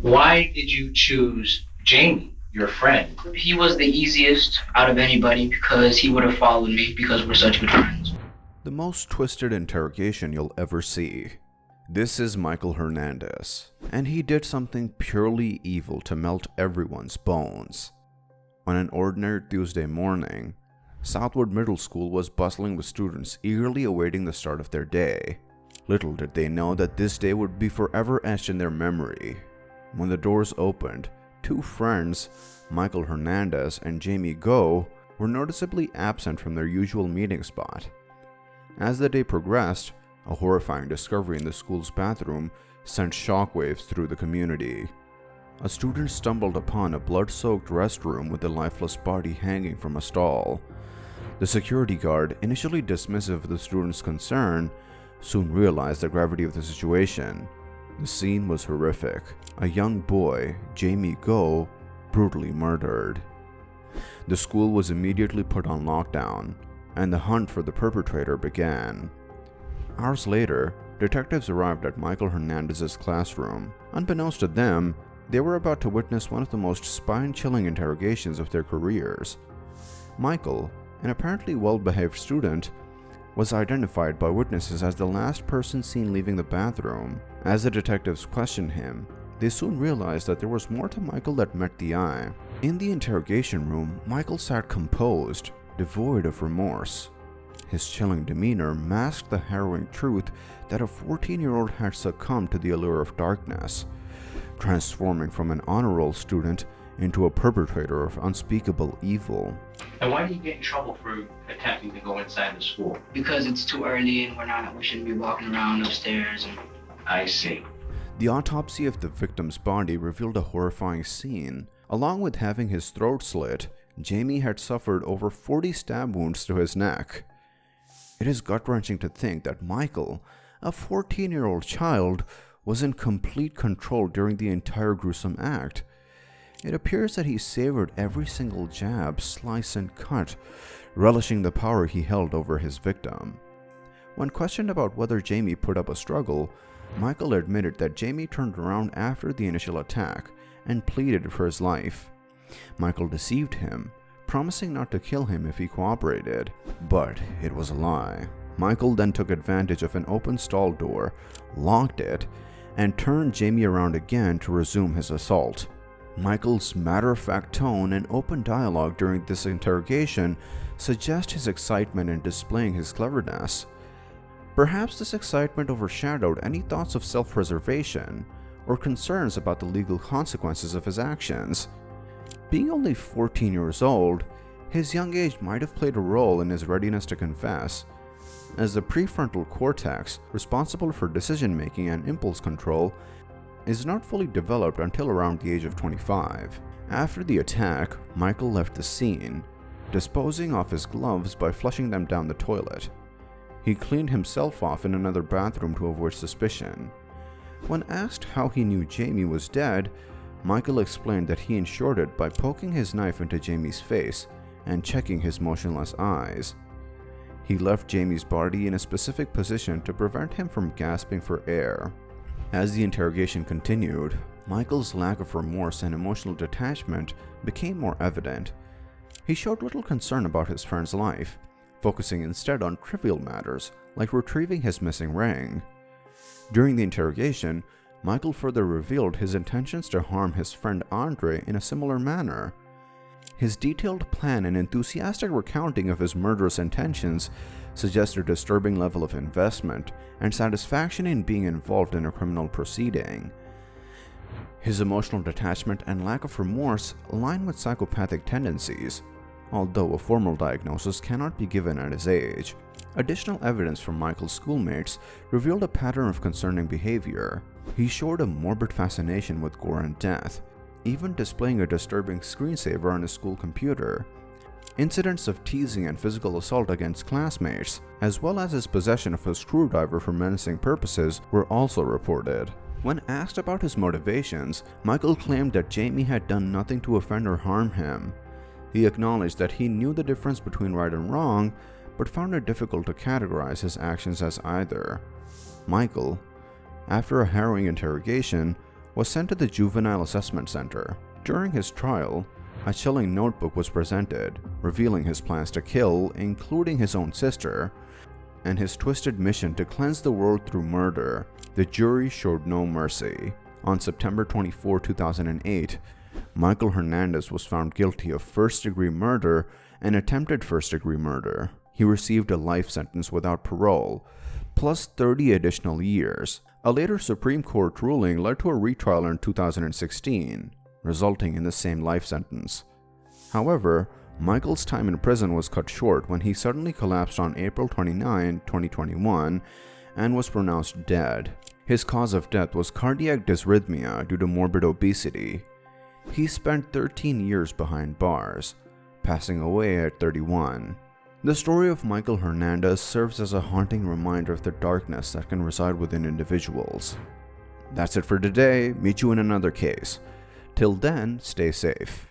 Why did you choose Jamie, your friend? He was the easiest out of anybody because he would have followed me because we're such good friends. The most twisted interrogation you'll ever see. This is Michael Hernandez, and he did something purely evil to melt everyone's bones. On an ordinary Tuesday morning, Southwood Middle School was bustling with students eagerly awaiting the start of their day. Little did they know that this day would be forever etched in their memory. When the doors opened, two friends, Michael Hernandez and Jamie Gough, were noticeably absent from their usual meeting spot. As the day progressed, a horrifying discovery in the school's bathroom sent shockwaves through the community. A student stumbled upon a blood-soaked restroom with a lifeless body hanging from a stall. The security guard, initially dismissive of the student's concern, soon realized the gravity of the situation. The scene was horrific. A young boy, Jamie Gough, brutally murdered. The school was immediately put on lockdown, and the hunt for the perpetrator began. Hours later, detectives arrived at Michael Hernandez's classroom. Unbeknownst to them, they were about to witness one of the most spine-chilling interrogations of their careers. Michael, an apparently well-behaved student, was identified by witnesses as the last person seen leaving the bathroom. As the detectives questioned him, they soon realized that there was more to Michael that met the eye. In the interrogation room, Michael sat composed, devoid of remorse. His chilling demeanor masked the harrowing truth that a 14-year-old had succumbed to the allure of darkness, transforming from an honor roll student into a perpetrator of unspeakable evil. And why did you get in trouble for attempting to go inside the school? Because it's too early and we shouldn't be walking around upstairs. I see. The autopsy of the victim's body revealed a horrifying scene. Along with having his throat slit, Jamie had suffered over 40 stab wounds to his neck. It is gut-wrenching to think that Michael, a 14-year-old child, was in complete control during the entire gruesome act. It appears that he savored every single jab, slice, and cut, relishing the power he held over his victim. When questioned about whether Jamie put up a struggle, Michael admitted that Jamie turned around after the initial attack and pleaded for his life. Michael deceived him, promising not to kill him if he cooperated, but it was a lie. Michael then took advantage of an open stall door, locked it, and turned Jamie around again to resume his assault. Michael's matter-of-fact tone and open dialogue during this interrogation suggest his excitement in displaying his cleverness. Perhaps this excitement overshadowed any thoughts of self-preservation or concerns about the legal consequences of his actions. Being only 14 years old, his young age might have played a role in his readiness to confess, as the prefrontal cortex, responsible for decision-making and impulse control, is not fully developed until around the age of 25. After the attack, Michael left the scene, disposing of his gloves by flushing them down the toilet. He cleaned himself off in another bathroom to avoid suspicion. When asked how he knew Jamie was dead, Michael explained that he ensured it by poking his knife into Jamie's face and checking his motionless eyes. He left Jamie's body in a specific position to prevent him from gasping for air. As the interrogation continued, Michael's lack of remorse and emotional detachment became more evident. He showed little concern about his friend's life, focusing instead on trivial matters like retrieving his missing ring. During the interrogation, Michael further revealed his intentions to harm his friend Andre in a similar manner. His detailed plan and enthusiastic recounting of his murderous intentions suggest a disturbing level of investment and satisfaction in being involved in a criminal proceeding. His emotional detachment and lack of remorse align with psychopathic tendencies, although a formal diagnosis cannot be given at his age. Additional evidence from Michael's schoolmates revealed a pattern of concerning behavior. He showed a morbid fascination with gore and death, even displaying a disturbing screensaver on his school computer. Incidents of teasing and physical assault against classmates, as well as his possession of a screwdriver for menacing purposes, were also reported. When asked about his motivations, Michael claimed that Jamie had done nothing to offend or harm him. He acknowledged that he knew the difference between right and wrong, but found it difficult to categorize his actions as either. Michael, after a harrowing interrogation, was sent to the Juvenile Assessment Center. During his trial, a chilling notebook was presented, revealing his plans to kill, including his own sister, and his twisted mission to cleanse the world through murder. The jury showed no mercy. On September 24, 2008, Michael Hernandez was found guilty of first-degree murder and attempted first-degree murder. He received a life sentence without parole, plus 30 additional years. A later Supreme Court ruling led to a retrial in 2016, resulting in the same life sentence. However, Michael's time in prison was cut short when he suddenly collapsed on April 29, 2021, and was pronounced dead. His cause of death was cardiac dysrhythmia due to morbid obesity. He spent 13 years behind bars, passing away at 31. The story of Michael Hernandez serves as a haunting reminder of the darkness that can reside within individuals. That's it for today. Meet you in another case. Till then, stay safe.